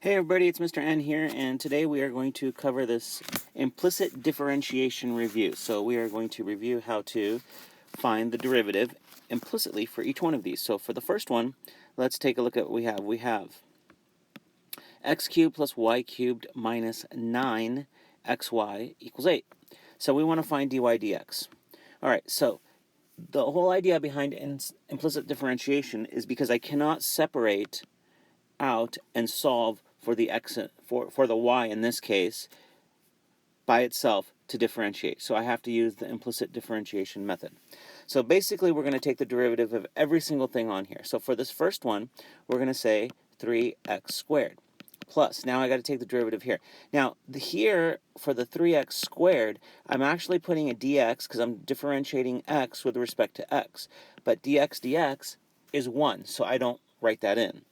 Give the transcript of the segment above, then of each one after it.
Hey everybody, it's Mr. N here, and today we are going to cover this implicit differentiation review. So we are going to review how to find the derivative implicitly for each one of these. So for the first one, let's take a look at what we have. We have x cubed plus y cubed minus 9xy equals 8. So we want to find dy dx. Alright, so the whole idea behind implicit differentiation is because I cannot separate out and solve for the x for the y in this case by itself to differentiate. So I have to use the implicit differentiation method. So basically we're going to take the derivative of every single thing on here. So for this first one, we're going to say 3x squared plus. Now I got to take the derivative here. Now here for the 3x squared, I'm actually putting a dx because I'm differentiating x with respect to x. But dx is 1, so I don't write that in.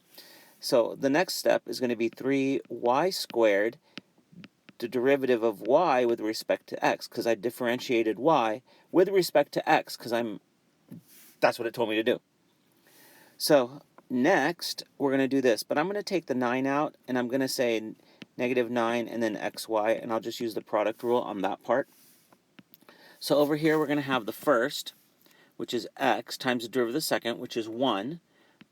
So the next step is going to be 3y squared, the derivative of y with respect to x, because I differentiated y with respect to x, because that's what it told me to do. So next, we're going to do this, but I'm going to take the 9 out, and I'm going to say negative 9 and then xy, and I'll just use the product rule on that part. So over here, we're going to have the first, which is x, times the derivative of the second, which is 1,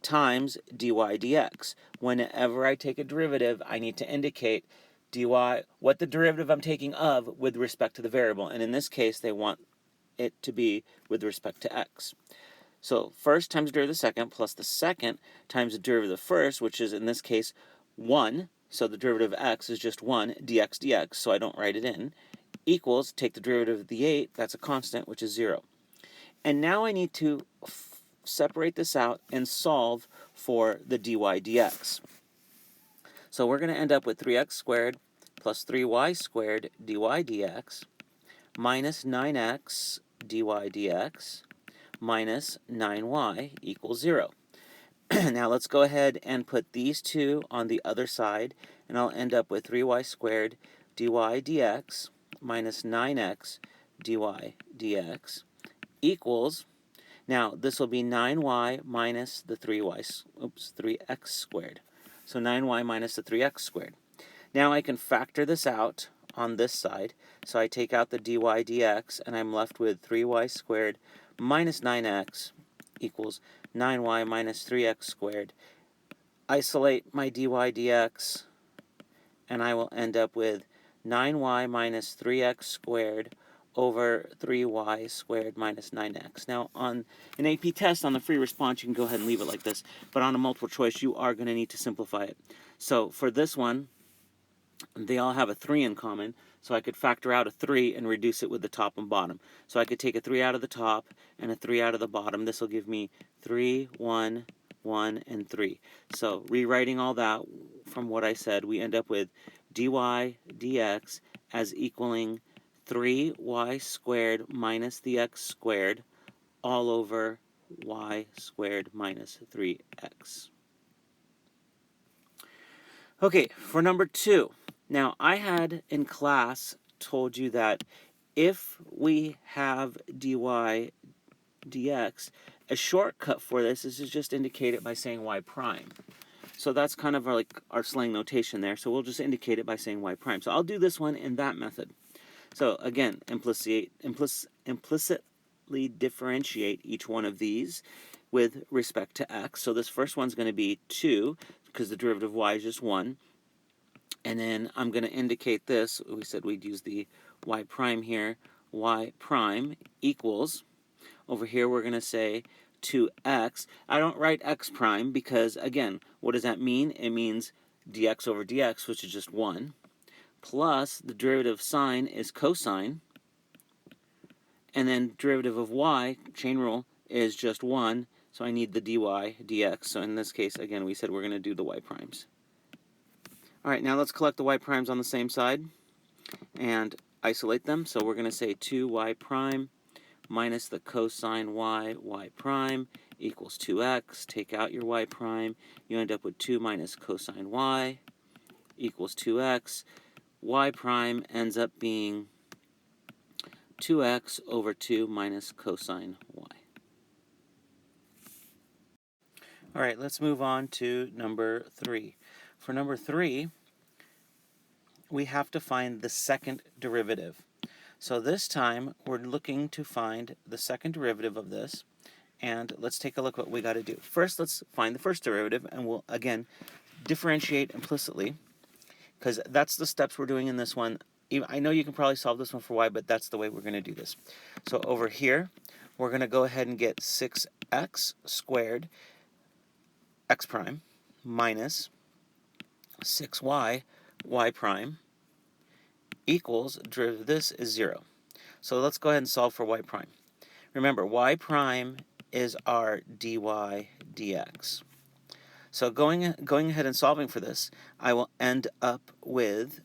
times dy dx. Whenever I take a derivative, I need to indicate dy, what the derivative I'm taking of with respect to the variable. And in this case, they want it to be with respect to x. So first times the derivative of the second plus the second times the derivative of the first, which is in this case 1. So the derivative of x is just 1 dx dx, so I don't write it in, equals, take the derivative of the 8, that's a constant, which is 0. And now I need to separate this out and solve for the dy dx. So we're going to end up with 3x squared plus 3y squared dy dx minus 9x dy dx minus 9y equals 0. Now let's go ahead and put these two on the other side, and I'll end up with 3y squared dy dx minus 9x dy dx equals, now this will be 9y minus the 3x squared. So 9y minus the 3x squared. Now I can factor this out on this side. So I take out the dy dx, and I'm left with 3y squared minus 9x equals 9y minus 3x squared. Isolate my dy dx, and I will end up with 9y minus 3x squared over 3y squared minus 9x. Now, on an AP test, on the free response, you can go ahead and leave it like this. But on a multiple choice, you are going to need to simplify it. So for this one, they all have a 3 in common. So I could factor out a 3 and reduce it with the top and bottom. So I could take a 3 out of the top and a 3 out of the bottom. This will give me 3, 1, 1, and 3. So rewriting all that from what I said, we end up with dy dx as equaling 3y squared minus the x squared all over y squared minus 3x. Okay, for number 2. Now, I had in class told you that if we have dy dx, a shortcut for this is to just indicate it by saying y prime. So that's kind of like our slang notation there. So we'll just indicate it by saying y prime. So I'll do this one in that method. So again, implicitly differentiate each one of these with respect to x. So this first one's going to be 2, because the derivative of y is just 1. And then I'm going to indicate this. We said we'd use the y prime here. Y prime equals, over here we're going to say 2x. I don't write x prime because, again, what does that mean? It means dx over dx, which is just 1, plus the derivative of sine is cosine, and then derivative of y, chain rule, is just 1, so I need the dy dx. So in this case, again, we said we're going to do the y primes. All right, now let's collect the y primes on the same side and isolate them. So we're going to say 2y prime minus the cosine y prime equals 2x. Take out your y prime. You end up with 2 minus cosine y equals 2x. Y prime ends up being 2x over 2 minus cosine y. All right, let's move on to number 3. For number 3, we have to find the second derivative. So this time, we're looking to find the second derivative of this, and let's take a look at what we got to do. First, let's find the first derivative, and we'll, again, differentiate implicitly, because that's the steps we're doing in this one. I know you can probably solve this one for y, but that's the way we're going to do this. So over here, we're going to go ahead and get 6x squared x prime minus 6y y prime equals, derivative of this is 0. So let's go ahead and solve for y prime. Remember, y prime is our dy dx. So going ahead and solving for this, I will end up with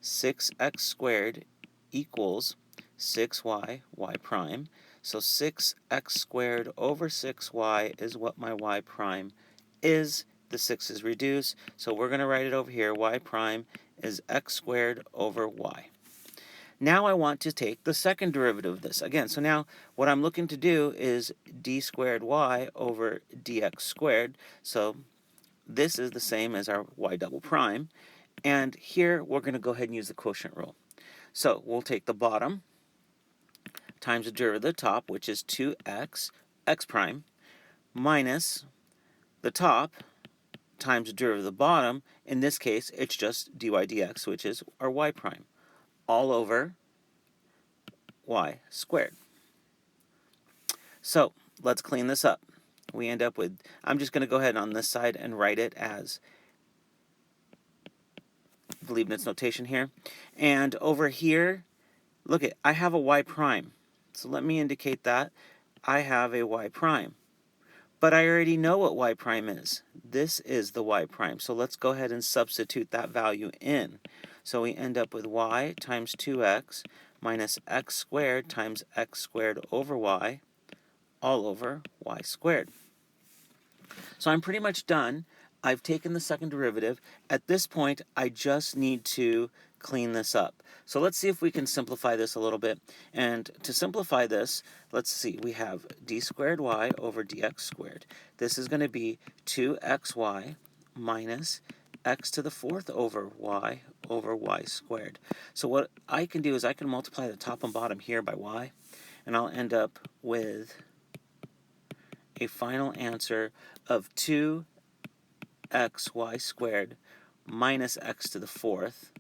6x squared equals 6y y prime. So 6x squared over 6y is what my y prime is. The 6 is reduced, so we're going to write it over here. Y prime is x squared over y. Now I want to take the second derivative of this. Again, so now what I'm looking to do is d squared y over dx squared. So this is the same as our y double prime. And here we're going to go ahead and use the quotient rule. So we'll take the bottom times the derivative of the top, which is 2x x prime, minus the top times the derivative of the bottom. In this case, it's just dy dx, which is our y prime, all over y squared. So let's clean this up. We end up with, I'm just going to go ahead on this side and write it as Leibniz notation here. And over here, look at, I have a y prime. So let me indicate that I have a y prime. But I already know what y prime is. This is the y prime. So let's go ahead and substitute that value in. So we end up with y times 2x minus x squared times x squared over y, all over y squared. So I'm pretty much done. I've taken the second derivative. At this point, I just need to clean this up. So let's see if we can simplify this a little bit. And to simplify this, let's see, we have d squared y over dx squared. This is going to be 2xy minus x to the fourth over y squared. So what I can do is I can multiply the top and bottom here by y, and I'll end up with a final answer of 2xy squared minus x to the fourth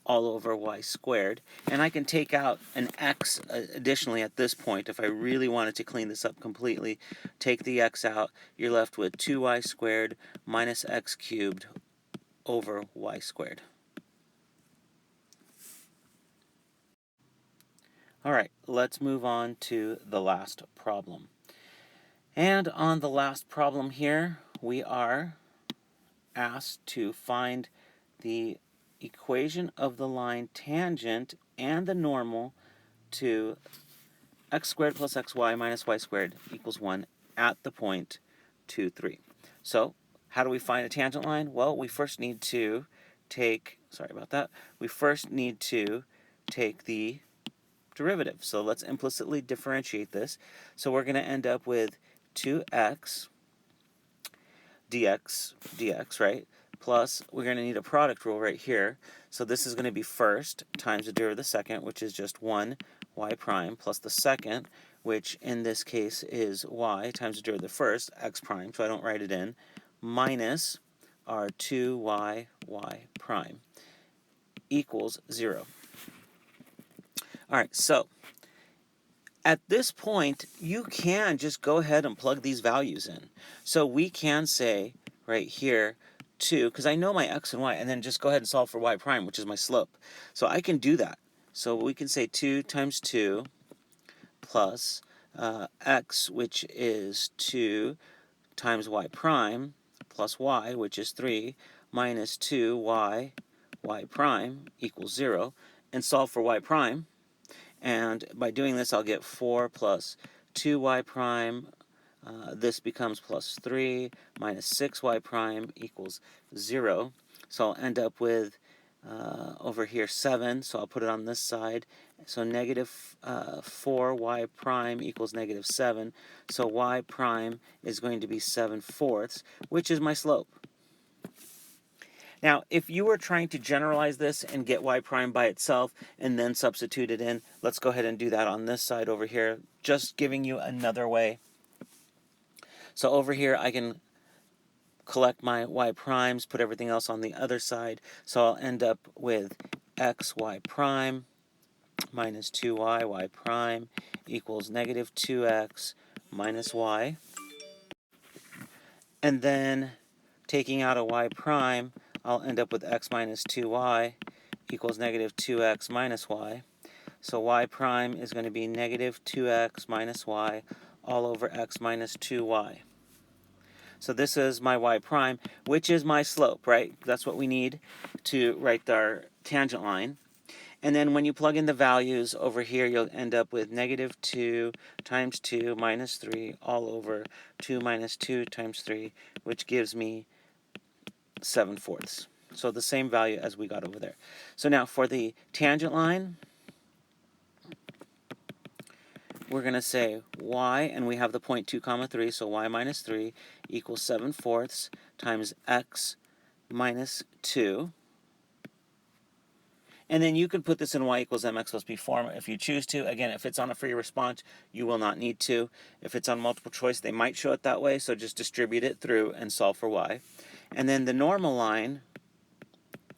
all over y squared. And I can take out an x additionally at this point if I really wanted to clean this up completely. Take the x out, you're left with 2y squared minus x cubed over y squared. All right, let's move on to the last problem. And on the last problem here, we are asked to find the equation of the line tangent and the normal to x squared plus xy minus y squared equals 1 at the point 2, 3. So how do we find a tangent line? Well, we first need to take, we first need to take the derivative. So let's implicitly differentiate this. So we're going to end up with 2x dx, right? Plus, we're going to need a product rule right here. So this is going to be first times the derivative of the second, which is just 1 y prime, plus the second, which in this case is y, times the derivative of the first, x prime, so I don't write it in, minus our 2y y prime equals 0. All right, so at this point, you can just go ahead and plug these values in. So we can say right here 2, because I know my x and y, and then just go ahead and solve for y prime, which is my slope. So I can do that. So we can say 2 times 2 plus x, which is 2 times y prime, plus y, which is 3, minus 2y y prime equals 0, and solve for y prime. And by doing this, I'll get 4 plus 2y prime. This becomes plus 3 minus 6y prime equals 0. So I'll end up with, over here, 7. So I'll put it on this side. So negative 4y prime equals negative 7. So y prime is going to be 7/4, which is my slope. Now, if you were trying to generalize this and get y prime by itself and then substitute it in, let's go ahead and do that on this side over here, just giving you another way. So over here, I can collect my y primes, put everything else on the other side. So I'll end up with x y prime minus 2y y prime equals negative 2x minus y. And then taking out a y prime, I'll end up with x minus 2y equals negative 2x minus y. So y prime is going to be negative 2x minus y all over x minus 2y. So this is my y prime, which is my slope, right? That's what we need to write our tangent line. And then when you plug in the values over here, you'll end up with negative 2 times 2 minus 3 all over 2 minus 2 times 3, which gives me 7/4. So the same value as we got over there. So now for the tangent line, we're going to say y, and we have the point 2 comma 3, so y minus 3 equals 7/4 times x minus 2. And then you can put this in y equals mx plus b form if you choose to. Again, if it's on a free response, you will not need to. If it's on multiple choice, they might show it that way, so just distribute it through and solve for y. And then the normal line,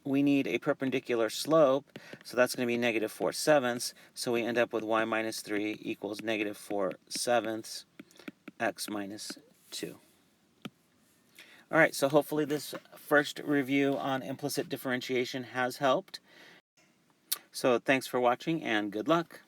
we need a perpendicular slope, so that's going to be negative 4/7, so we end up with y minus 3 equals negative 4/7 x minus 2. All right, so hopefully this first review on implicit differentiation has helped. So thanks for watching and good luck.